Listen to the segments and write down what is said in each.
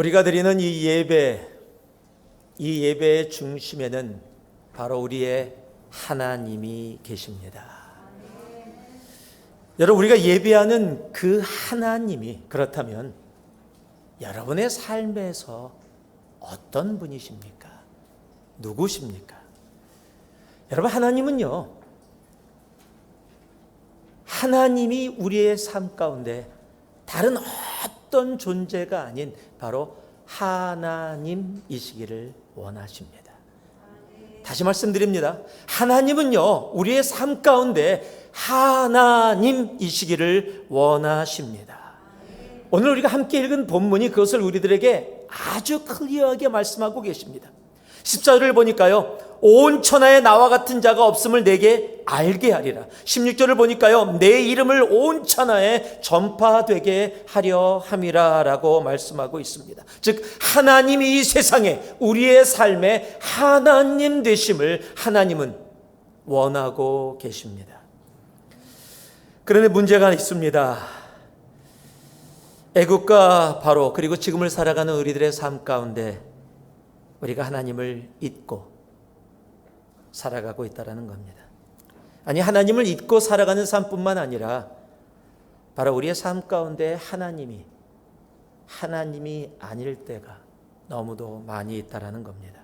우리가 드리는 이 예배의 중심에는 바로 우리의 하나님이 계십니다. 여러분, 우리가 예배하는 그 하나님이 그렇다면 여러분의 삶에서 어떤 분이십니까? 누구십니까? 여러분, 하나님이 우리의 삶 가운데 다른 어떤 존재가 아닌 바로 하나님이시기를 원하십니다. 다시 말씀드립니다. 하나님은요, 우리의 삶 가운데 하나님이시기를 원하십니다. 오늘 우리가 함께 읽은 본문이 그것을 우리들에게 아주 클리어하게 말씀하고 계십니다. 14절을 보니까요, 온 천하에 나와 같은 자가 없음을 내게 알게 하리라. 16절을 보니까요, 내 이름을 온 천하에 전파되게 하려 함이라 라고 말씀하고 있습니다. 즉 하나님이 이 세상에 우리의 삶에 하나님 되심을 하나님은 원하고 계십니다. 그런데 문제가 있습니다. 애국과 바로 그리고 지금을 살아가는 우리들의 삶 가운데 우리가 하나님을 잊고 살아가고 있다는 겁니다. 아니, 하나님을 잊고 살아가는 삶뿐만 아니라 바로 우리의 삶 가운데 하나님이 아닐 때가 너무도 많이 있다는 겁니다.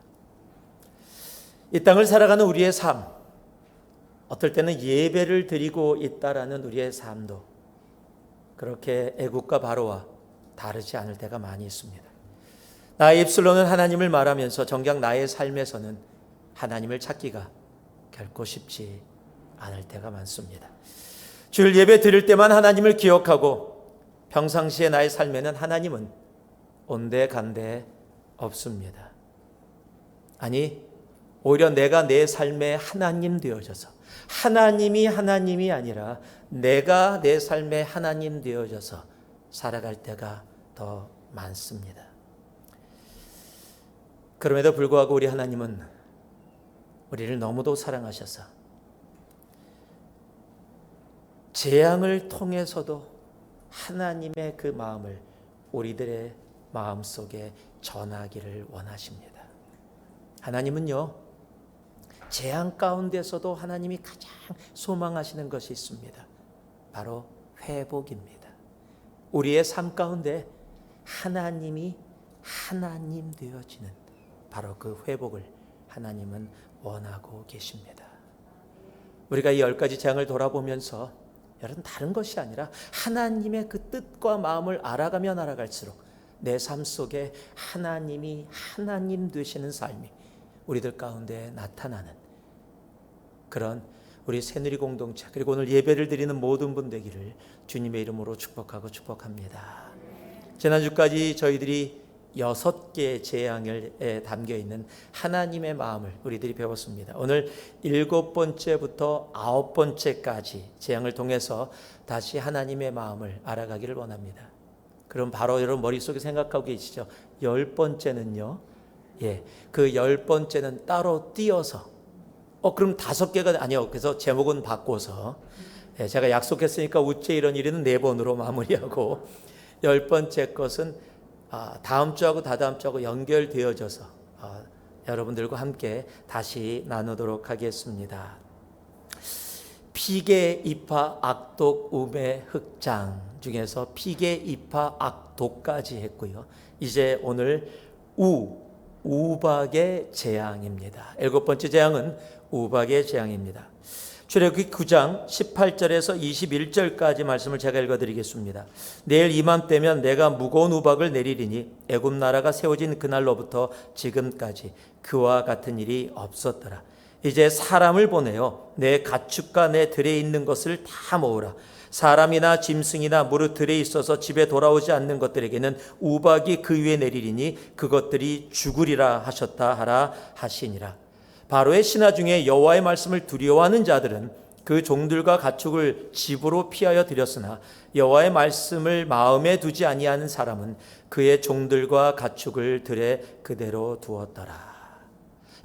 이 땅을 살아가는 우리의 삶, 어떨 때는 예배를 드리고 있다는 우리의 삶도 그렇게 애국과 바로와 다르지 않을 때가 많이 있습니다. 나의 입술로는 하나님을 말하면서 정작 나의 삶에서는 하나님을 찾기가 결코 쉽지 않을 때가 많습니다. 주일 예배 드릴 때만 하나님을 기억하고 평상시에 나의 삶에는 하나님은 온데간데 없습니다. 아니, 오히려 내가 내 삶의 하나님 되어져서 하나님이 아니라 내가 내 삶의 하나님 되어져서 살아갈 때가 더 많습니다. 그럼에도 불구하고 우리 하나님은 우리를 너무도 사랑하셔서 재앙을 통해서도 하나님의 그 마음을 우리들의 마음속에 전하기를 원하십니다. 하나님은요, 재앙 가운데서도 하나님이 가장 소망하시는 것이 있습니다. 바로 회복입니다. 우리의 삶 가운데 하나님이 하나님 되어지는 바로 그 회복을 하나님은 원하고 계십니다. 우리가 이 10가지 재앙을 돌아보면서 여러분, 다른 것이 아니라 하나님의 그 뜻과 마음을 알아가면 알아갈수록 내 삶 속에 하나님이 하나님 되시는 삶이 우리들 가운데 나타나는 그런 우리 새누리 공동체, 그리고 오늘 예배를 드리는 모든 분 되기를 주님의 이름으로 축복합니다. 지난주까지 저희들이 6개의 재앙에 담겨있는 하나님의 마음을 우리들이 배웠습니다. 오늘 7번째부터 9번째까지 재앙을 통해서 다시 하나님의 마음을 알아가기를 원합니다. 그럼 바로 여러분 머릿속에 생각하고 계시죠? 10번째는요, 그 10번째는 따로 띄어서 그럼 5개가 아니요, 그래서 제목은 바꿔서 제가 약속했으니까 우째 이런 일은 4번으로 마무리하고 10번째 것은 다음 주하고 다다음 주하고 연결되어져서 여러분들과 함께 다시 나누도록 하겠습니다. 피계, 이파, 악독, 우매, 흑장 중에서 피계, 이파, 악독까지 했고요. 이제 오늘 우박의 재앙입니다. 7번째 재앙은 우박의 재앙입니다. 출애굽기 9장 18절에서 21절까지 말씀을 제가 읽어드리겠습니다. 내일 이맘때면 내가 무거운 우박을 내리리니 애굽 나라가 세워진 그날로부터 지금까지 그와 같은 일이 없었더라. 이제 사람을 보내어 내 가축과 내 들에 있는 것을 다 모으라. 사람이나 짐승이나 무릇 들에 있어서 집에 돌아오지 않는 것들에게는 우박이 그 위에 내리리니 그것들이 죽으리라 하셨다 하라 하시니라. 바로의 신하 중에 여호와의 말씀을 두려워하는 자들은 그 종들과 가축을 집으로 피하여 들였으나 여호와의 말씀을 마음에 두지 아니하는 사람은 그의 종들과 가축을 들에 그대로 두었더라.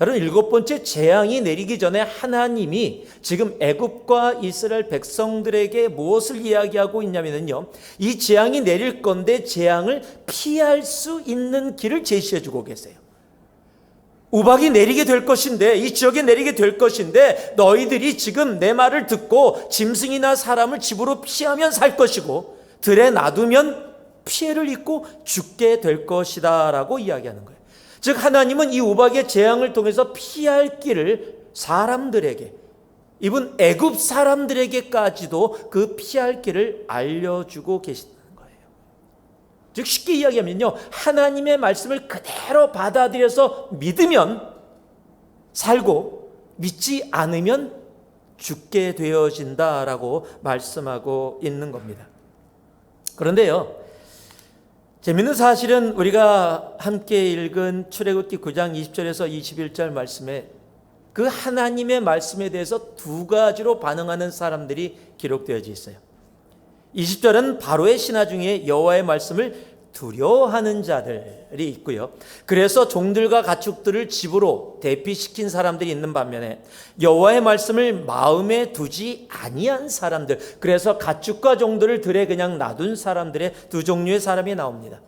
여러분, 일곱 번째 재앙이 내리기 전에 하나님이 지금 애굽과 이스라엘 백성들에게 무엇을 이야기하고 있냐면요, 이 재앙이 내릴 건데 재앙을 피할 수 있는 길을 제시해 주고 계세요. 우박이 내리게 될 것인데, 이 지역에 내리게 될 것인데, 너희들이 지금 내 말을 듣고 짐승이나 사람을 집으로 피하면 살 것이고 들에 놔두면 피해를 입고 죽게 될 것이다 라고 이야기하는 거예요. 즉 하나님은 이 우박의 재앙을 통해서 피할 길을 사람들에게, 이분 애굽 사람들에게까지도 그 피할 길을 알려주고 계시다는 거예요. 즉 쉽게 이야기하면요, 하나님의 말씀을 그대로 받아들여서 믿으면 살고 믿지 않으면 죽게 되어진다라고 말씀하고 있는 겁니다. 그런데요, 재미있는 사실은 우리가 함께 읽은 출애굽기 9장 20절에서 21절 말씀에 그 하나님의 말씀에 대해서 두 가지로 반응하는 사람들이 기록되어져 있어요. 20절은 바로의 신하 중에 여호와의 말씀을 두려워하는 자들이 있고요. 그래서 종들과 가축들을 집으로 대피시킨 사람들이 있는 반면에 여호와의 말씀을 마음에 두지 아니한 사람들, 그래서 가축과 종들을 들에 그냥 놔둔 사람들의 두 종류의 사람이 나옵니다.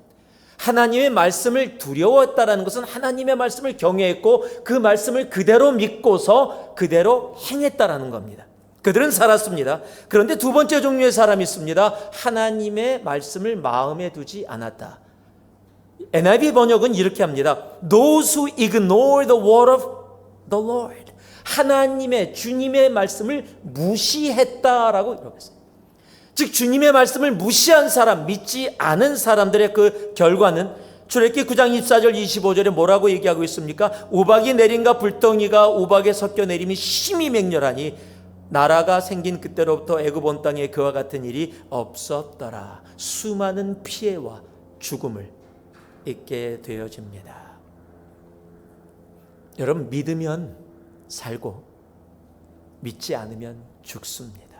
하나님의 말씀을 두려워했다라는 것은 하나님의 말씀을 경외했고 그 말씀을 그대로 믿고서 그대로 행했다라는 겁니다. 그들은 살았습니다. 그런데 두 번째 종류의 사람이 있습니다. 하나님의 말씀을 마음에 두지 않았다. NIV 번역은 이렇게 합니다. Those who ignore the word of the Lord. 하나님의, 주님의 말씀을 무시했다라고 이렇게 했어요. 즉 주님의 말씀을 무시한 사람, 믿지 않은 사람들의 그 결과는 출애굽기 9장 24절 25절에 뭐라고 얘기하고 있습니까? 우박이 내린가 불덩이가 우박에 섞여 내림이 심히 맹렬하니 나라가 생긴 그때로부터 애굽 온 땅에 그와 같은 일이 없었더라. 수많은 피해와 죽음을 입게 되어집니다. 여러분, 믿으면 살고 믿지 않으면 죽습니다.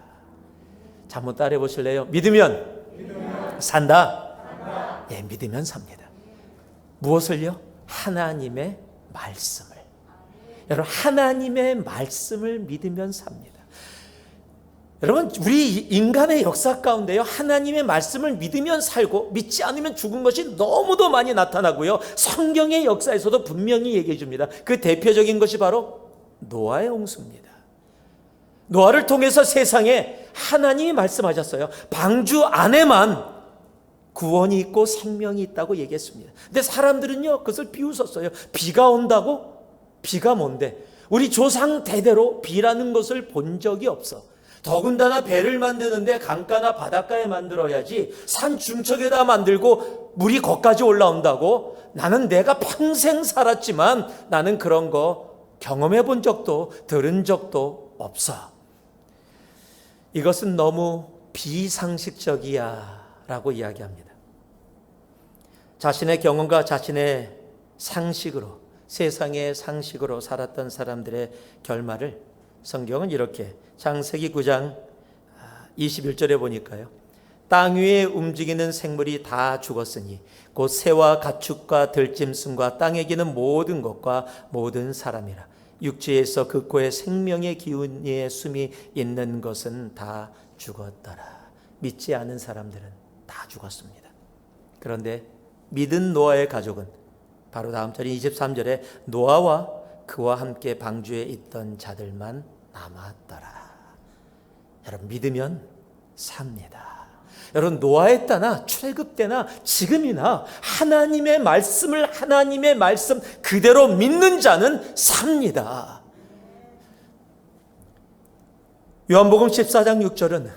자, 한번 따라해 보실래요? 믿으면 산다. 예, 믿으면 삽니다. 무엇을요? 하나님의 말씀을. 여러분, 하나님의 말씀을 믿으면 삽니다. 여러분, 우리 인간의 역사 가운데요, 하나님의 말씀을 믿으면 살고 믿지 않으면 죽은 것이 너무도 많이 나타나고요. 성경의 역사에서도 분명히 얘기해 줍니다. 그 대표적인 것이 바로 노아의 홍수입니다. 노아를 통해서 세상에 하나님이 말씀하셨어요. 방주 안에만 구원이 있고 생명이 있다고 얘기했습니다. 근데 사람들은요, 그것을 비웃었어요. 비가 온다고? 비가 뭔데? 우리 조상 대대로 비라는 것을 본 적이 없어. 더군다나 배를 만드는데 강가나 바닷가에 만들어야지 산 중턱에다 만들고 물이 거기까지 올라온다고? 나는 내가 평생 살았지만 나는 그런 거 경험해 본 적도 들은 적도 없어. 이것은 너무 비상식적이야 라고 이야기합니다. 자신의 경험과 자신의 상식으로, 세상의 상식으로 살았던 사람들의 결말을 성경은 이렇게 창세기 9장 21절에 보니까요, 땅 위에 움직이는 생물이 다 죽었으니 곧 새와 가축과 들짐승과 땅에 기는 모든 것과 모든 사람이라. 육지에서 그 코에 생명의 기운의 숨이 있는 것은 다 죽었더라. 믿지 않은 사람들은 다 죽었습니다. 그런데 믿은 노아의 가족은 바로 다음 절인 23절에 노아와 그와 함께 방주에 있던 자들만 남았더라. 여러분, 믿으면 삽니다. 여러분, 노아의 때나 출애굽 때나 지금이나 하나님의 말씀을, 하나님의 말씀 그대로 믿는 자는 삽니다. 요한복음 14장 6절은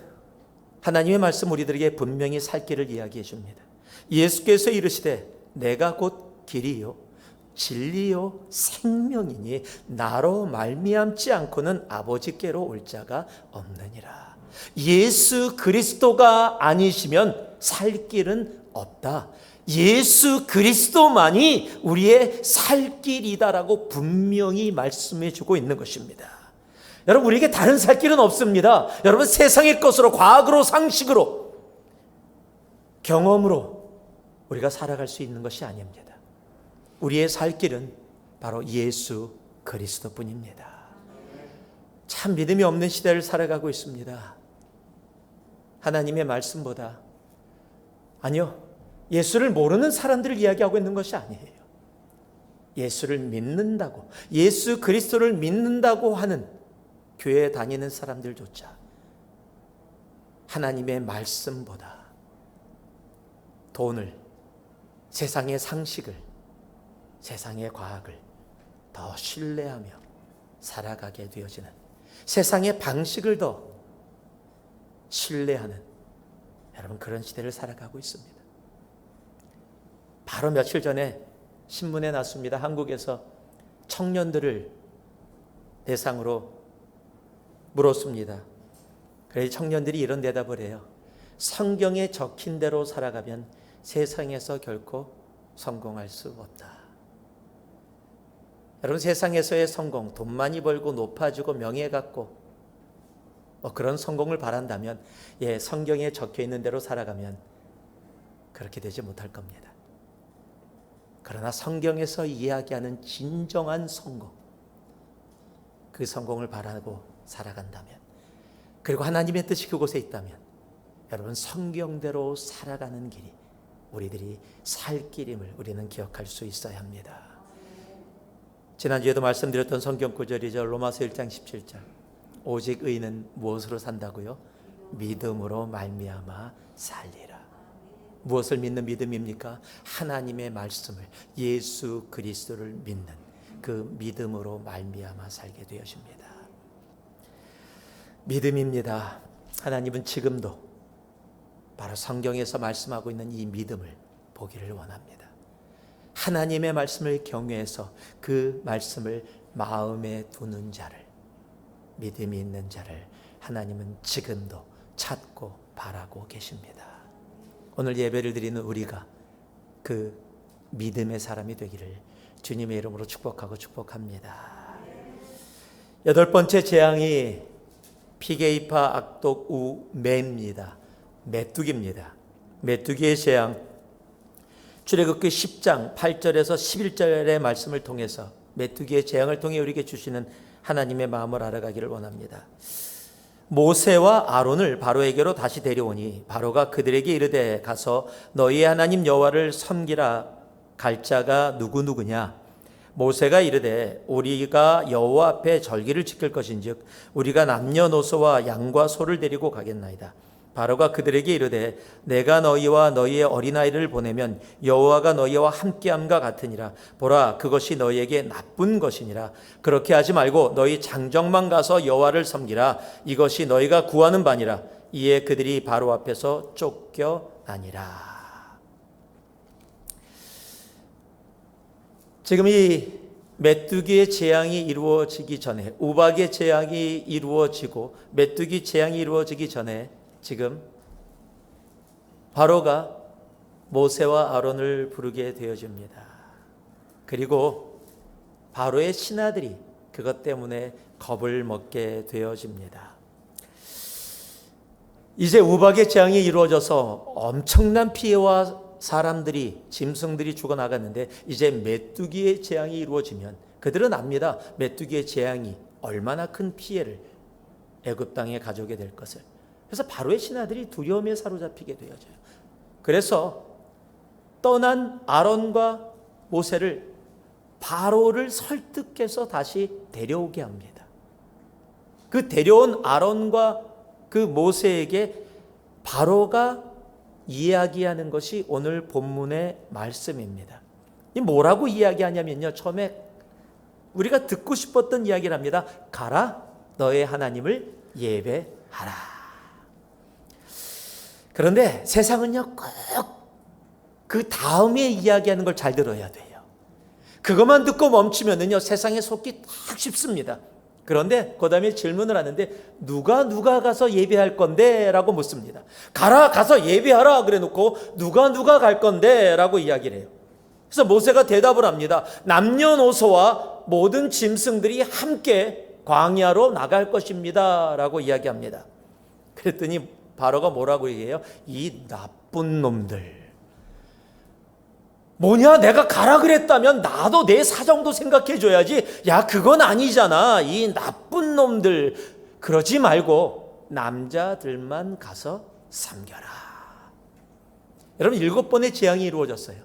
하나님의 말씀 우리들에게 분명히 살 길을 이야기해 줍니다. 예수께서 이르시되 내가 곧 길이요 진리요 생명이니 나로 말미암지 않고는 아버지께로 올 자가 없느니라. 예수 그리스도가 아니시면 살 길은 없다. 예수 그리스도만이 우리의 살 길이다라고 분명히 말씀해 주고 있는 것입니다. 여러분, 우리에게 다른 살 길은 없습니다. 여러분, 세상의 것으로, 과학으로, 상식으로, 경험으로 우리가 살아갈 수 있는 것이 아닙니다. 우리의 살 길은 바로 예수 그리스도뿐입니다. 참 믿음이 없는 시대를 살아가고 있습니다. 하나님의 말씀보다, 아니요, 예수를 모르는 사람들을 이야기하고 있는 것이 아니에요. 예수를 믿는다고, 예수 그리스도를 믿는다고 하는 교회에 다니는 사람들조차 하나님의 말씀보다 돈을, 세상의 상식을, 세상의 과학을 더 신뢰하며 살아가게 되어지는, 세상의 방식을 더 신뢰하는, 여러분, 그런 시대를 살아가고 있습니다. 바로 며칠 전에 신문에 났습니다. 한국에서 청년들을 대상으로 물었습니다. 그래서 청년들이 이런 대답을 해요. 성경에 적힌 대로 살아가면 세상에서 결코 성공할 수 없다. 여러분, 세상에서의 성공, 돈 많이 벌고 높아지고 명예 갖고 그런 성공을 바란다면, 성경에 적혀 있는 대로 살아가면 그렇게 되지 못할 겁니다. 그러나 성경에서 이야기하는 진정한 성공, 그 성공을 바라고 살아간다면, 그리고 하나님의 뜻이 그곳에 있다면, 여러분, 성경대로 살아가는 길이 우리들이 살 길임을 우리는 기억할 수 있어야 합니다. 지난주에도 말씀드렸던 성경 구절이죠. 로마서 1장 17절. 오직 의인은 무엇으로 산다고요? 믿음으로 말미암아 살리라. 무엇을 믿는 믿음입니까? 하나님의 말씀을, 예수 그리스도를 믿는 그 믿음으로 말미암아 살게 되어집니다. 믿음입니다. 하나님은 지금도 바로 성경에서 말씀하고 있는 이 믿음을 보기를 원합니다. 하나님의 말씀을 경외해서 그 말씀을 마음에 두는 자를, 믿음이 있는 자를 하나님은 지금도 찾고 바라고 계십니다. 오늘 예배를 드리는 우리가 그 믿음의 사람이 되기를 주님의 이름으로 축복합니다. 8번째 재앙이 피게이파, 악독, 우, 매입니다. 메뚜기입니다. 메뚜기의 재앙, 출애굽기 10장 8절에서 11절의 말씀을 통해서 메뚜기의 재앙을 통해 우리에게 주시는 하나님의 마음을 알아가기를 원합니다. 모세와 아론을 바로에게로 다시 데려오니 바로가 그들에게 이르되 가서 너희의 하나님 여호와를 섬기라. 갈 자가 누구냐? 모세가 이르되 우리가 여호와 앞에 절기를 지킬 것인즉 우리가 남녀노소와 양과 소를 데리고 가겠나이다. 바로가 그들에게 이르되 내가 너희와 너희의 어린아이를 보내면 여호와가 너희와 함께함과 같으니라. 보라, 그것이 너희에게 나쁜 것이니라. 그렇게 하지 말고 너희 장정만 가서 여호와를 섬기라. 이것이 너희가 구하는 바니라. 이에 그들이 바로 앞에서 쫓겨나니라. 지금 이 메뚜기의 재앙이 이루어지기 전에, 우박의 재앙이 이루어지고 메뚜기 재앙이 이루어지기 전에 지금 바로가 모세와 아론을 부르게 되어집니다. 그리고 바로의 신하들이 그것 때문에 겁을 먹게 되어집니다. 이제 우박의 재앙이 이루어져서 엄청난 피해와 사람들이, 짐승들이 죽어나갔는데 이제 메뚜기의 재앙이 이루어지면 그들은 압니다. 메뚜기의 재앙이 얼마나 큰 피해를 애굽 땅에 가져오게 될 것을. 그래서 바로의 신하들이 두려움에 사로잡히게 되어져요. 그래서 떠난 아론과 모세를 바로를 설득해서 다시 데려오게 합니다. 그 데려온 아론과 그 모세에게 바로가 이야기하는 것이 오늘 본문의 말씀입니다. 이 뭐라고 이야기하냐면요, 처음에 우리가 듣고 싶었던 이야기를 합니다. 가라, 너의 하나님을 예배하라. 그런데 세상은요, 꼭 그 다음에 이야기하는 걸 잘 들어야 돼요. 그것만 듣고 멈추면은요, 세상에 속기 딱 쉽습니다. 그런데 그 다음에 질문을 하는데 누가 가서 예배할 건데? 라고 묻습니다. 가라, 가서 예배하라 그래 놓고 누가 갈 건데? 라고 이야기를 해요. 그래서 모세가 대답을 합니다. 남녀노소와 모든 짐승들이 함께 광야로 나갈 것입니다 라고 이야기합니다. 그랬더니 바로가 뭐라고 얘기해요? 이 나쁜 놈들. 뭐냐, 내가 가라 그랬다면 나도 내 사정도 생각해 줘야지. 야, 그건 아니잖아. 이 나쁜 놈들. 그러지 말고 남자들만 가서 섬겨라. 여러분, 7번의 재앙이 이루어졌어요.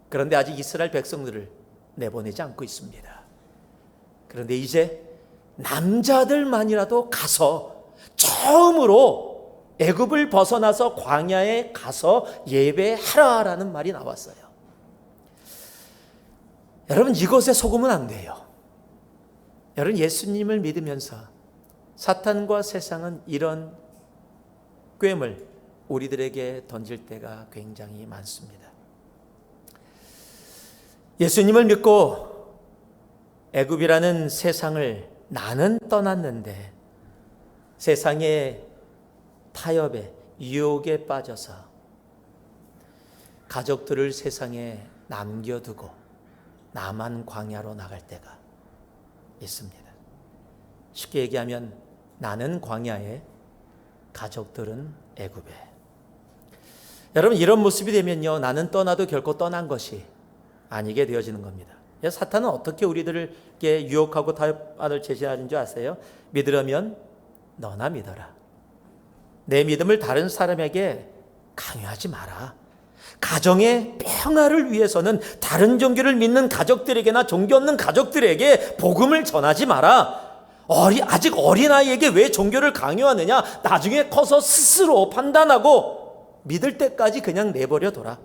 그런데 아직 이스라엘 백성들을 내보내지 않고 있습니다. 그런데 이제 남자들만이라도 가서 처음으로 애굽을 벗어나서 광야에 가서 예배하라라는 말이 나왔어요. 여러분, 이것에 속으면 안 돼요. 여러분, 예수님을 믿으면서 사탄과 세상은 이런 꾀을 우리들에게 던질 때가 굉장히 많습니다. 예수님을 믿고 애굽이라는 세상을 나는 떠났는데 세상의 타협에 유혹에 빠져서 가족들을 세상에 남겨두고 나만 광야로 나갈 때가 있습니다. 쉽게 얘기하면 나는 광야에, 가족들은 애굽에. 여러분, 이런 모습이 되면요, 나는 떠나도 결코 떠난 것이 아니게 되어지는 겁니다. 사탄은 어떻게 우리들에게 유혹하고 타협안을 제시하는 줄 아세요? 믿으려면 너나 믿어라. 내 믿음을 다른 사람에게 강요하지 마라. 가정의 평화를 위해서는 다른 종교를 믿는 가족들에게나 종교 없는 가족들에게 복음을 전하지 마라. 아직 어린아이에게 왜 종교를 강요하느냐? 나중에 커서 스스로 판단하고 믿을 때까지 그냥 내버려둬라.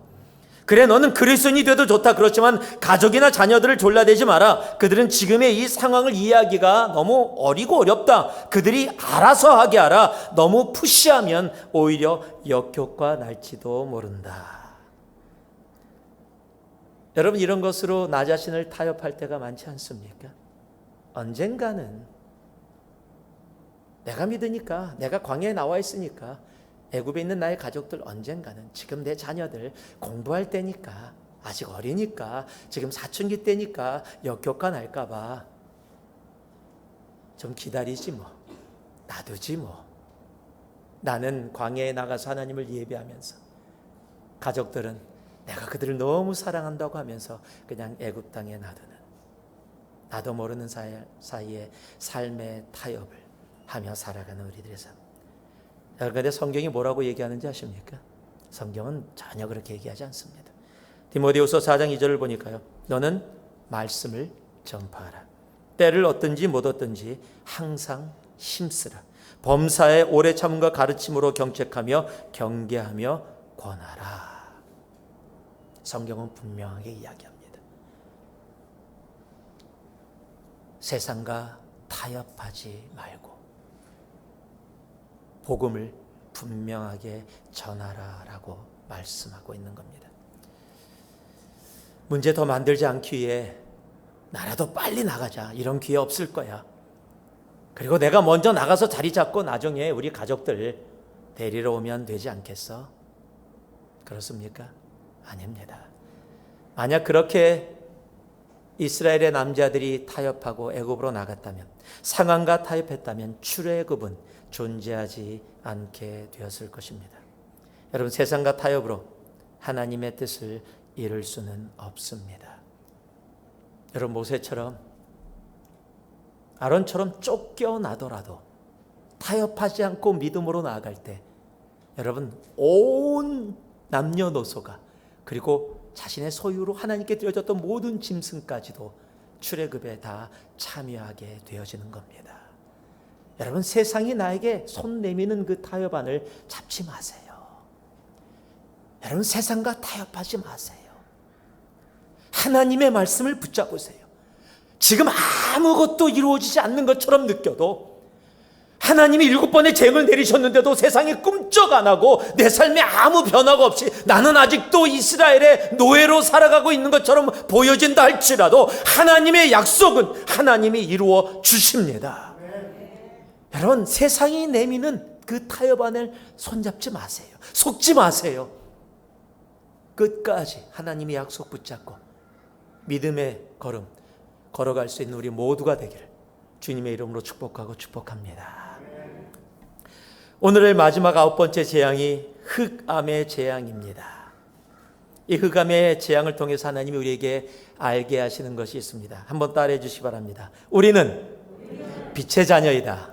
그래, 너는 그리스도인이 돼도 좋다. 그렇지만 가족이나 자녀들을 졸라대지 마라. 그들은 지금의 이 상황을 이해하기가 너무 어리고 어렵다. 그들이 알아서 하게 하라. 너무 푸시하면 오히려 역효과 날지도 모른다. 여러분, 이런 것으로 나 자신을 타협할 때가 많지 않습니까? 언젠가는 내가 믿으니까, 내가 광야에 나와 있으니까, 애굽에 있는 나의 가족들 언젠가는, 지금 내 자녀들 공부할 때니까, 아직 어리니까, 지금 사춘기 때니까 역효과 날까 봐 좀 기다리지 뭐, 놔두지 뭐. 나는 광야에 나가서 하나님을 예배하면서 가족들은 내가 그들을 너무 사랑한다고 하면서 그냥 애굽 땅에 놔두는, 나도 모르는 사이에 삶의 타협을 하며 살아가는 우리들의 삶. 그런데 성경이 뭐라고 얘기하는지 아십니까? 성경은 전혀 그렇게 얘기하지 않습니다. 디모데후서 4장 2절을 보니까요, 너는 말씀을 전파하라. 때를 얻든지 못 얻든지 항상 힘쓰라. 범사에 오래 참음과 가르침으로 경책하며 경계하며 권하라. 성경은 분명하게 이야기합니다. 세상과 타협하지 말고 복음을 분명하게 전하라라고 말씀하고 있는 겁니다. 문제 더 만들지 않기 위해 나라도 빨리 나가자, 이런 기회 없을 거야. 그리고 내가 먼저 나가서 자리 잡고 나중에 우리 가족들 데리러 오면 되지 않겠어? 그렇습니까? 아닙니다. 만약 그렇게 이스라엘의 남자들이 타협하고 애굽으로 나갔다면, 상황과 타협했다면 출애굽은 존재하지 않게 되었을 것입니다. 여러분, 세상과 타협으로 하나님의 뜻을 이룰 수는 없습니다. 여러분, 모세처럼 아론처럼 쫓겨나더라도 타협하지 않고 믿음으로 나아갈 때, 여러분, 온 남녀노소가, 그리고 자신의 소유로 하나님께 드려졌던 모든 짐승까지도 출애굽에 다 참여하게 되어지는 겁니다. 여러분, 세상이 나에게 손 내미는 그 타협안을 잡지 마세요. 여러분, 세상과 타협하지 마세요. 하나님의 말씀을 붙잡으세요. 지금 아무것도 이루어지지 않는 것처럼 느껴도, 하나님이 7번의 재앙을 내리셨는데도 세상에 꿈쩍 안 하고 내 삶에 아무 변화가 없이 나는 아직도 이스라엘의 노예로 살아가고 있는 것처럼 보여진다 할지라도, 하나님의 약속은 하나님이 이루어 주십니다. 여러분, 세상이 내미는 그 타협안을 손잡지 마세요. 속지 마세요. 끝까지 하나님의 약속 붙잡고 믿음의 걸음 걸어갈 수 있는 우리 모두가 되기를 주님의 이름으로 축복하고 축복합니다. 오늘의 마지막 9번째 재앙이 흑암의 재앙입니다. 이 흑암의 재앙을 통해서 하나님이 우리에게 알게 하시는 것이 있습니다. 한번 따라해 주시기 바랍니다. 우리는 빛의 자녀이다.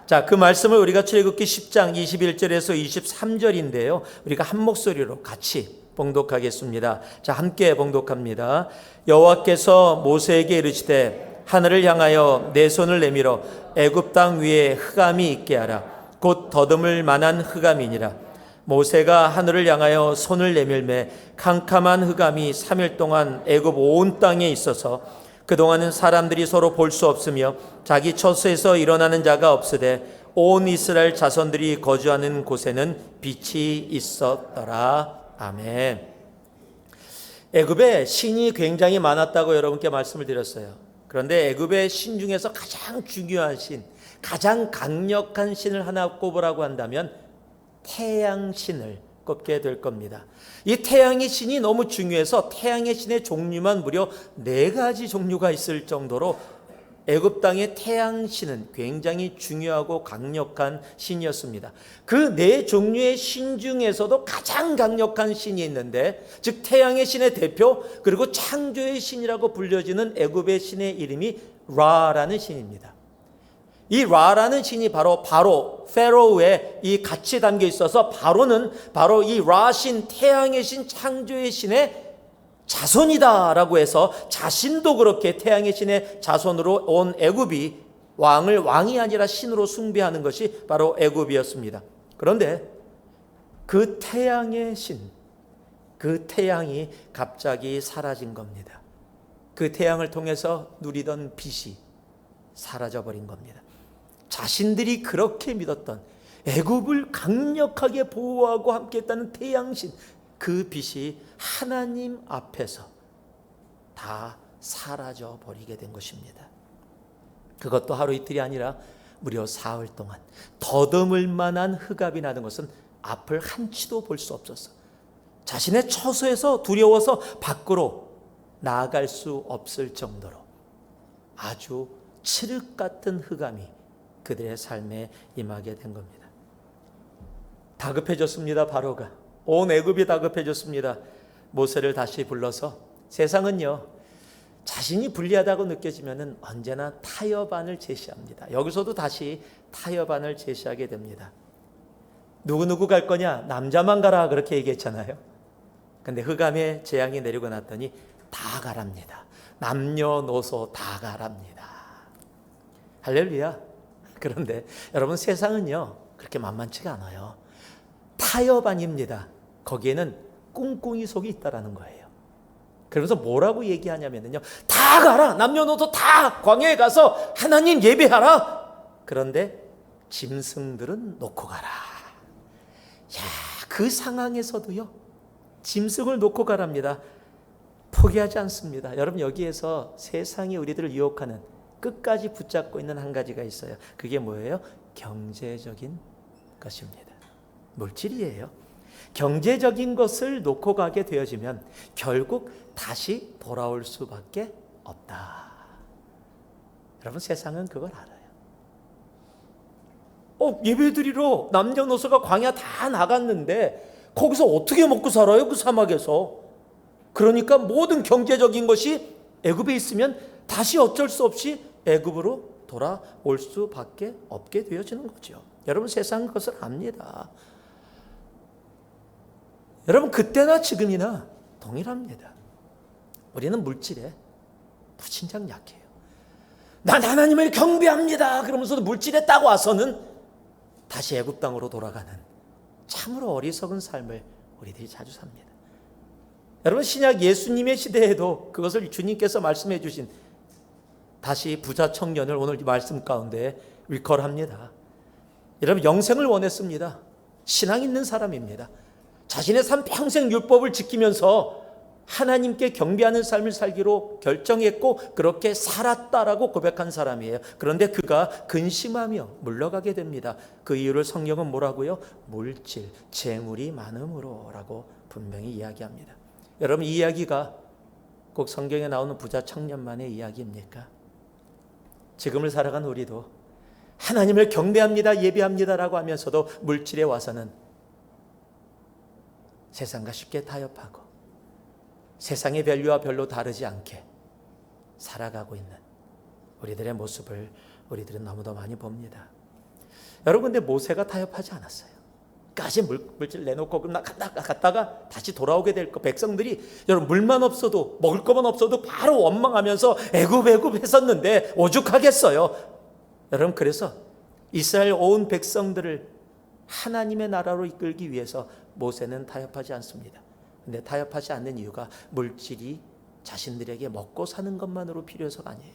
자, 그 말씀을 우리가 출애굽기 10장 21절에서 23절인데요. 우리가 한 목소리로 같이 봉독하겠습니다. 자, 함께 봉독합니다. 여호와께서 모세에게 이르시되 하늘을 향하여 내 손을 내밀어 애굽 땅 위에 흑암이 있게 하라. 곧 더듬을 만한 흑암이니라. 모세가 하늘을 향하여 손을 내밀매 캄캄한 흑암이 3일 동안 애굽 온 땅에 있어서 그동안은 사람들이 서로 볼 수 없으며 자기 처소에서 일어나는 자가 없으되 온 이스라엘 자손들이 거주하는 곳에는 빛이 있었더라. 아멘. 애굽에 신이 굉장히 많았다고 여러분께 말씀을 드렸어요. 그런데 애굽의 신 중에서 가장 중요한 신, 가장 강력한 신을 하나 꼽으라고 한다면 태양신을 꼽게 될 겁니다. 이 태양의 신이 너무 중요해서 태양의 신의 종류만 무려 4가지 종류가 있을 정도로 애굽 땅의 태양신은 굉장히 중요하고 강력한 신이었습니다. 그 4종류의 신 중에서도 가장 강력한 신이 있는데, 즉 태양의 신의 대표 그리고 창조의 신이라고 불려지는 애굽의 신의 이름이 라라는 신입니다. 이 라라는 신이 바로 페로우에 이 같이 담겨 있어서 바로는 바로 이 라 신, 태양의 신, 창조의 신의 자손이다라고 해서 자신도 그렇게 태양의 신의 자손으로 온 애굽이 왕을 왕이 아니라 신으로 숭배하는 것이 바로 애굽이었습니다. 그런데 그 태양의 신, 그 태양이 갑자기 사라진 겁니다. 그 태양을 통해서 누리던 빛이 사라져버린 겁니다. 자신들이 그렇게 믿었던 애굽을 강력하게 보호하고 함께했다는 태양신, 그 빛이 하나님 앞에서 다 사라져 버리게 된 것입니다. 그것도 하루 이틀이 아니라 무려 사흘 동안 더듬을 만한 흑암이 나는 것은 앞을 한치도 볼 수 없었어. 자신의 처소에서 두려워서 밖으로 나아갈 수 없을 정도로 아주 칠흑 같은 흑암이 그들의 삶에 임하게 된 겁니다. 다급해졌습니다. 바로가 온 애굽이 다급해졌습니다. 모세를 다시 불러서 세상은요, 자신이 불리하다고 느껴지면 언제나 타협안을 제시합니다. 여기서도 다시 타협안을 제시하게 됩니다. 누구누구 갈 거냐? 남자만 가라, 그렇게 얘기했잖아요. 근데 흑암의 재앙이 내리고 났더니 다 가랍니다. 남녀노소 다 가랍니다. 할렐루야. 그런데 여러분, 세상은요 그렇게 만만치가 않아요. 타협안입니다. 거기에는 꿍꿍이 속이 있다라는 거예요. 그러면서 뭐라고 얘기하냐면요, 다 가라, 남녀노소 다 광야에 가서 하나님 예배하라. 그런데 짐승들은 놓고 가라. 야, 그 상황에서도요 짐승을 놓고 가랍니다. 포기하지 않습니다. 여러분, 여기에서 세상이 우리들을 유혹하는, 끝까지 붙잡고 있는 한 가지가 있어요. 그게 뭐예요? 경제적인 것입니다. 물질이에요. 경제적인 것을 놓고 가게 되어지면 결국 다시 돌아올 수밖에 없다. 여러분, 세상은 그걸 알아요. 예배드리러 남녀노소가 광야 다 나갔는데 거기서 어떻게 먹고 살아요? 그 사막에서. 그러니까 모든 경제적인 것이 애굽에 있으면 다시 어쩔 수 없이 애굽으로 돌아올 수밖에 없게 되어지는 거죠. 여러분, 세상은 그것을 압니다. 여러분, 그때나 지금이나 동일합니다. 우리는 물질에 무진장 약해요. 난 하나님을 경배합니다 그러면서도 물질에 딱 와서는 다시 애굽 땅으로 돌아가는 참으로 어리석은 삶을 우리들이 자주 삽니다. 여러분, 신약 예수님의 시대에도 그것을 주님께서 말씀해 주신 다시 부자 청년을 오늘 이 말씀 가운데 리콜합니다. 여러분, 영생을 원했습니다. 신앙 있는 사람입니다. 자신의 삶 평생 율법을 지키면서 하나님께 경배하는 삶을 살기로 결정했고 그렇게 살았다라고 고백한 사람이에요. 그런데 그가 근심하며 물러가게 됩니다. 그 이유를 성경은 뭐라고요? 물질, 재물이 많음으로 라고 분명히 이야기합니다. 여러분, 이 이야기가 꼭 성경에 나오는 부자 청년만의 이야기입니까? 지금을 살아가는 우리도 하나님을 경배합니다, 예배합니다라고 하면서도 물질에 와서는 세상과 쉽게 타협하고 세상의 밸류와 별로 다르지 않게 살아가고 있는 우리들의 모습을 우리들은 너무도 많이 봅니다. 여러분, 근데 모세가 타협하지 않았어요. 까지 물질 내놓고 갔다가 다시 돌아오게 될 거. 백성들이 여러분 물만 없어도, 먹을 것만 없어도 바로 원망하면서 애굽 했었는데 오죽하겠어요. 여러분, 그래서 이스라엘 온 백성들을 하나님의 나라로 이끌기 위해서 모세는 타협하지 않습니다. 근데 타협하지 않는 이유가 물질이 자신들에게 먹고 사는 것만으로 필요해서가 아니에요.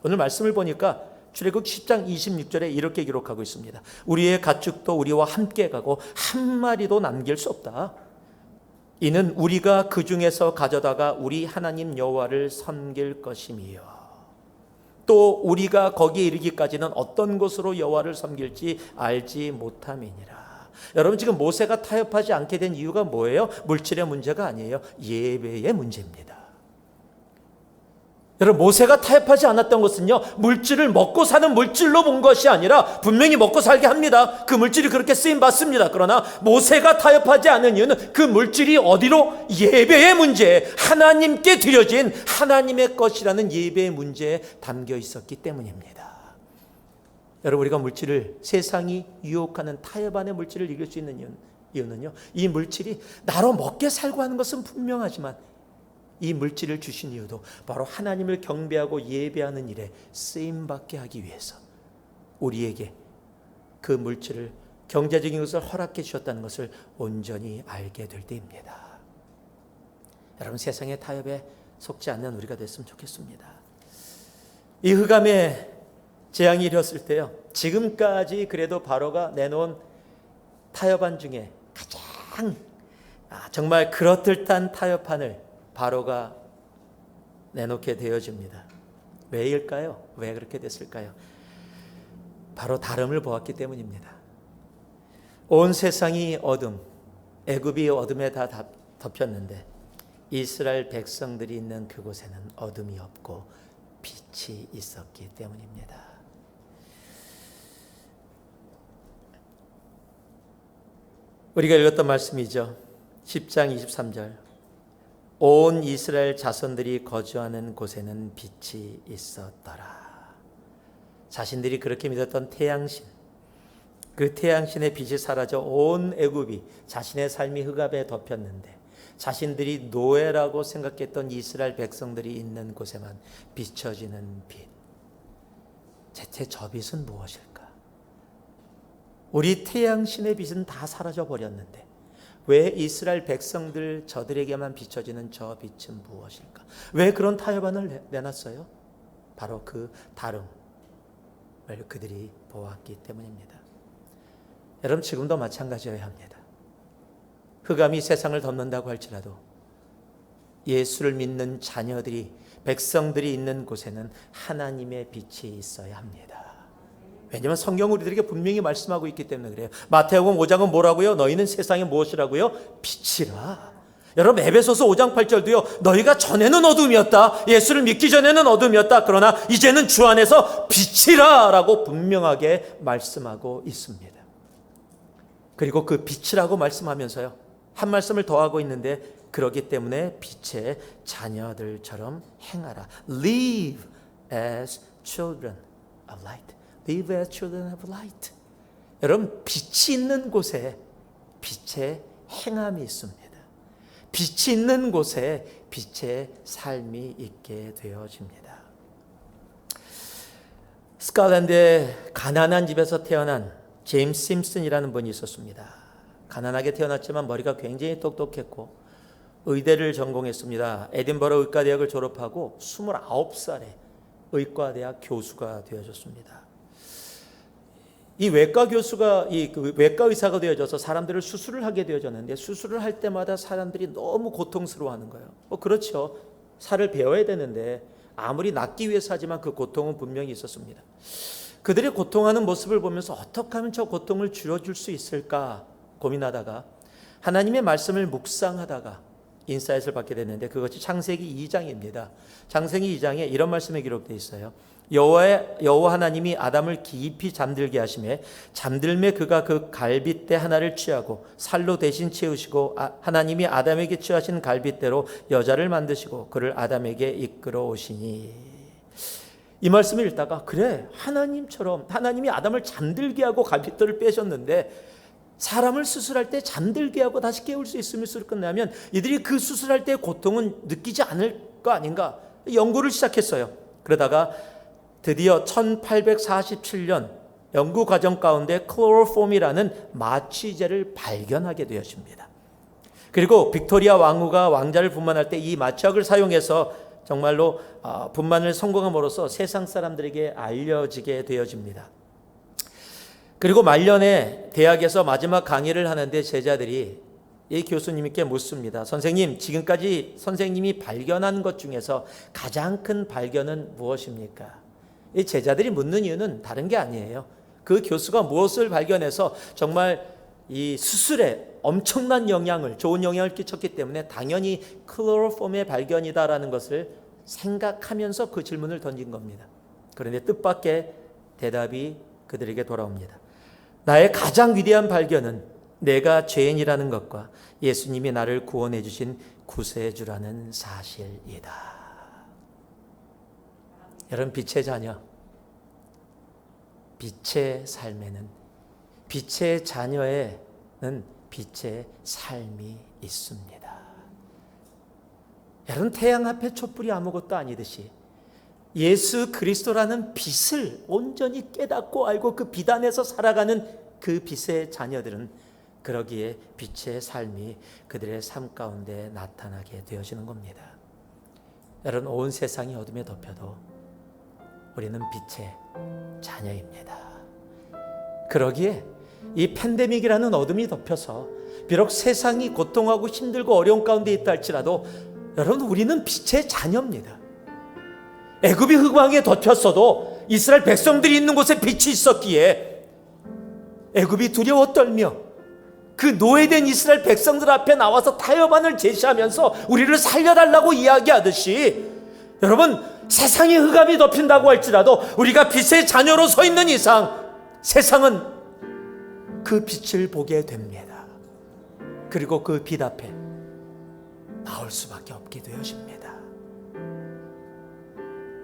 오늘 말씀을 보니까 출애굽 10장 26절에 이렇게 기록하고 있습니다. 우리의 가축도 우리와 함께 가고 한 마리도 남길 수 없다. 이는 우리가 그 중에서 가져다가 우리 하나님 여호와를 섬길 것임이요. 또 우리가 거기에 이르기까지는 어떤 곳으로 여호와를 섬길지 알지 못함이니라. 여러분, 지금 모세가 타협하지 않게 된 이유가 뭐예요? 물질의 문제가 아니에요. 예배의 문제입니다. 여러분, 모세가 타협하지 않았던 것은요, 물질을 먹고 사는 물질로 본 것이 아니라 분명히 먹고 살게 합니다. 그 물질이 그렇게 쓰임 받습니다. 그러나 모세가 타협하지 않은 이유는 그 물질이 어디로? 예배의 문제, 하나님께 드려진 하나님의 것이라는 예배의 문제에 담겨 있었기 때문입니다. 여러분, 우리가 물질을, 세상이 유혹하는 타협 안의 물질을 이길 수 있는 이유는요, 이 물질이 나로 먹게 살고 하는 것은 분명하지만 이 물질을 주신 이유도 바로 하나님을 경배하고 예배하는 일에 쓰임받게 하기 위해서 우리에게 그 물질을, 경제적인 것을 허락해 주셨다는 것을 온전히 알게 될 때입니다. 여러분, 세상의 타협에 속지 않는 우리가 됐으면 좋겠습니다. 이 흑암의 재앙이 일었을 때요, 지금까지 그래도 바로가 내놓은 타협안 중에 가장 정말 그럴듯한 타협안을 바로가 내놓게 되어집니다. 왜일까요? 왜 그렇게 됐을까요? 바로 다름을 보았기 때문입니다. 온 세상이 어둠, 애굽이 어둠에 다 덮였는데 이스라엘 백성들이 있는 그곳에는 어둠이 없고 빛이 있었기 때문입니다. 우리가 읽었던 말씀이죠. 10장 23절. 온 이스라엘 자손들이 거주하는 곳에는 빛이 있었더라. 자신들이 그렇게 믿었던 태양신, 그 태양신의 빛이 사라져 온 애굽이 자신의 삶이 흑암에 덮였는데 자신들이 노예라고 생각했던 이스라엘 백성들이 있는 곳에만 비춰지는 빛. 대체 저 빛은 무엇일까? 우리 태양신의 빛은 다 사라져 버렸는데 왜 이스라엘 백성들 저들에게만 비춰지는 저 빛은 무엇일까? 왜 그런 타협안을 내놨어요? 바로 그 다름을 그들이 보았기 때문입니다. 여러분, 지금도 마찬가지여야 합니다. 흑암이 세상을 덮는다고 할지라도 예수를 믿는 자녀들이, 백성들이 있는 곳에는 하나님의 빛이 있어야 합니다. 왜냐하면 성경 우리들에게 분명히 말씀하고 있기 때문에 그래요. 마태복음 5장은 뭐라고요? 너희는 세상의 무엇이라고요? 빛이라. 여러분, 에베소서 5장 8절도요. 너희가 전에는 어둠이었다. 예수를 믿기 전에는 어둠이었다. 그러나 이제는 주 안에서 빛이라 라고 분명하게 말씀하고 있습니다. 그리고 그 빛이라고 말씀하면서요, 한 말씀을 더하고 있는데, 그러기 때문에 빛의 자녀들처럼 행하라. Live as children of light. Live as children of light. 여러분, 빛이 있는 곳에 빛의 행함이 있습니다. 빛이 있는 곳에 빛의 삶이 있게 되어집니다. 스코틀랜드의 가난한 집에서 태어난 제임스 심슨이라는 분이 있었습니다. 가난하게 태어났지만 머리가 굉장히 똑똑했고 의대를 전공했습니다. 에딘버러 의과대학을 졸업하고 29살에 의과대학 교수가 되어졌습니다. 이 외과 교수가 외과 의사가 되어져서 사람들을 수술을 하게 되어졌는데 수술을 할 때마다 사람들이 너무 고통스러워하는 거예요. 그렇죠. 살을 베어야 되는데 아무리 낫기 위해서 하지만 그 고통은 분명히 있었습니다. 그들이 고통하는 모습을 보면서 어떻게 하면 저 고통을 줄여줄 수 있을까 고민하다가 하나님의 말씀을 묵상하다가 인사이트를 받게 됐는데 그것이 창세기 2장입니다. 창세기 2장에 이런 말씀이 기록되어 있어요. 여호와 하나님이 아담을 깊이 잠들게 하심에 잠들매 그가 그 갈빗대 하나를 취하고 살로 대신 채우시고 하나님이 아담에게 취하신 갈빗대로 여자를 만드시고 그를 아담에게 이끌어 오시니. 이 말씀을 읽다가 그래, 하나님처럼 하나님이 아담을 잠들게 하고 갈빗대를 빼셨는데 사람을 수술할 때 잠들게 하고 다시 깨울 수 있으면 수술 끝나면 이들이 그 수술할 때의 고통은 느끼지 않을 거 아닌가 연구를 시작했어요. 그러다가 드디어 1847년 연구 과정 가운데 클로로폼이라는 마취제를 발견하게 되었습니다. 그리고 빅토리아 왕후가 왕자를 분만할 때 이 마취약을 사용해서 정말로 분만을 성공함으로써 세상 사람들에게 알려지게 되어집니다. 그리고 말년에 대학에서 마지막 강의를 하는데 제자들이 이 교수님께 묻습니다. 선생님, 지금까지 선생님이 발견한 것 중에서 가장 큰 발견은 무엇입니까? 이 제자들이 묻는 이유는 다른 게 아니에요. 그 교수가 무엇을 발견해서 정말 이 수술에 엄청난 영향을, 좋은 영향을 끼쳤기 때문에 당연히 클로로폼의 발견이다라는 것을 생각하면서 그 질문을 던진 겁니다. 그런데 뜻밖의 대답이 그들에게 돌아옵니다. 나의 가장 위대한 발견은 내가 죄인이라는 것과 예수님이 나를 구원해 주신 구세주라는 사실이다. 여러분, 빛의 자녀, 빛의 삶에는, 빛의 자녀에는 빛의 삶이 있습니다. 여러분, 태양 앞에 촛불이 아무것도 아니듯이 예수 그리스도라는 빛을 온전히 깨닫고 알고 그 빛 안에서 살아가는 그 빛의 자녀들은 그러기에 빛의 삶이 그들의 삶 가운데 나타나게 되어지는 겁니다. 여러분, 온 세상이 어둠에 덮여도 우리는 빛의 자녀입니다. 그러기에 이 팬데믹이라는 어둠이 덮여서 비록 세상이 고통하고 힘들고 어려운 가운데 있다 할지라도 여러분, 우리는 빛의 자녀입니다. 애굽이 흑암에 덮였어도 이스라엘 백성들이 있는 곳에 빛이 있었기에 애굽이 두려워 떨며 그 노예된 이스라엘 백성들 앞에 나와서 타협안을 제시하면서 우리를 살려달라고 이야기하듯이 여러분, 세상이 흑암이 덮인다고 할지라도 우리가 빛의 자녀로 서 있는 이상 세상은 그 빛을 보게 됩니다. 그리고 그 빛 앞에 나올 수밖에 없게 되어집니다.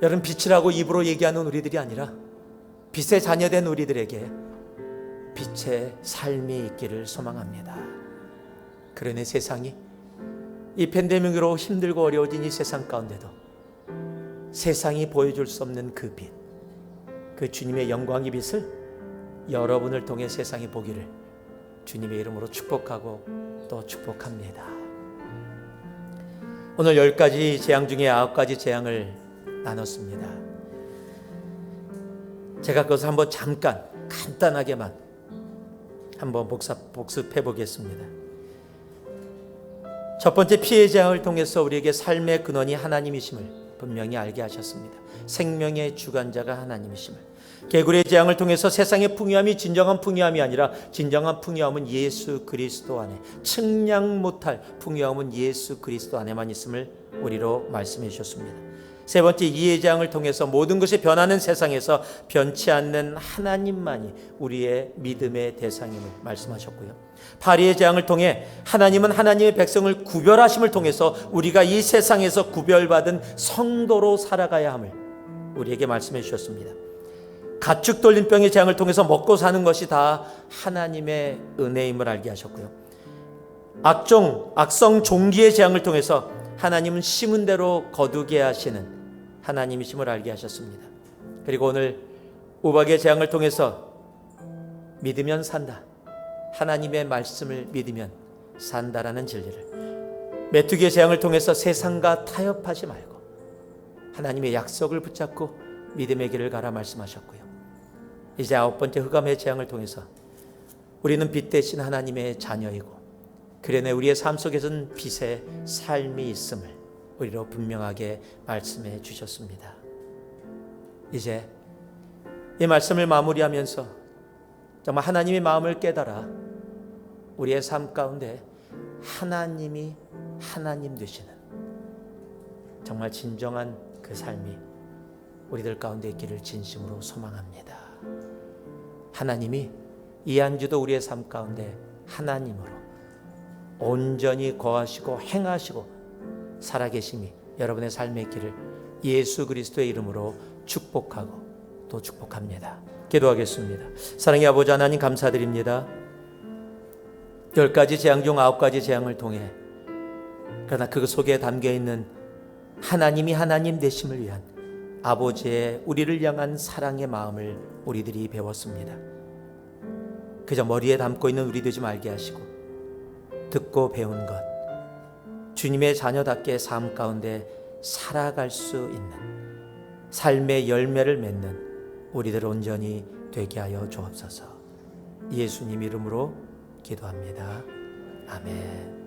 여러분, 빛이라고 입으로 얘기하는 우리들이 아니라 빛의 자녀된 우리들에게 빛의 삶이 있기를 소망합니다. 그러니 세상이 이 팬데믹으로 힘들고 어려워진 이 세상 가운데도 세상이 보여줄 수 없는 그 빛, 그 주님의 영광의 빛을 여러분을 통해 세상이 보기를 주님의 이름으로 축복하고 또 축복합니다. 오늘 10가지 재앙 중에 9가지 재앙을 나눴습니다. 제가 그것을 한번 잠깐 간단하게만 한번 복습해 보겠습니다. 첫 번째, 피해 재앙을 통해서 우리에게 삶의 근원이 하나님이심을 분명히 알게 하셨습니다. 생명의 주관자가 하나님이심을. 개구리의 재앙을 통해서 세상의 풍요함이 진정한 풍요함이 아니라 진정한 풍요함은 예수 그리스도 안에, 측량 못할 풍요함은 예수 그리스도 안에만 있음을 우리로 말씀해 주셨습니다. 세 번째, 이의 재앙을 통해서 모든 것이 변하는 세상에서 변치 않는 하나님만이 우리의 믿음의 대상임을 말씀하셨고요. 파리의 재앙을 통해 하나님은 하나님의 백성을 구별하심을 통해서 우리가 이 세상에서 구별받은 성도로 살아가야 함을 우리에게 말씀해 주셨습니다. 가축 돌림병의 재앙을 통해서 먹고 사는 것이 다 하나님의 은혜임을 알게 하셨고요. 악성 종기의 재앙을 통해서 하나님은 심은 대로 거두게 하시는 하나님이심을 알게 하셨습니다. 그리고 오늘 우박의 재앙을 통해서 믿으면 산다, 하나님의 말씀을 믿으면 산다라는 진리를, 메뚜기의 재앙을 통해서 세상과 타협하지 말고 하나님의 약속을 붙잡고 믿음의 길을 가라 말씀하셨고요. 이제 9번째, 흑암의 재앙을 통해서 우리는 빛 대신 하나님의 자녀이고 그러나 우리의 삶 속에서는 빛의 삶이 있음을 우리로 분명하게 말씀해 주셨습니다. 이제 이 말씀을 마무리하면서 정말 하나님의 마음을 깨달아 우리의 삶 가운데 하나님이 하나님 되시는 정말 진정한 그 삶이 우리들 가운데 있기를 진심으로 소망합니다. 하나님이 이 한 주도 우리의 삶 가운데 하나님으로 온전히 거하시고 행하시고 살아계심이 여러분의 삶에 있기를 예수 그리스도의 이름으로 축복하고 또 축복합니다. 기도하겠습니다. 사랑의 아버지 하나님, 감사드립니다. 10가지 재앙 중 9가지 재앙을 통해, 그러나 그 속에 담겨있는 하나님이 하나님 되심을 위한 아버지의 우리를 향한 사랑의 마음을 우리들이 배웠습니다. 그저 머리에 담고 있는 우리 되지 말게 하시고, 듣고 배운 것, 주님의 자녀답게 삶 가운데 살아갈 수 있는 삶의 열매를 맺는 우리들 온전히 되게 하여 주옵소서. 예수님 이름으로 기도합니다. 아멘.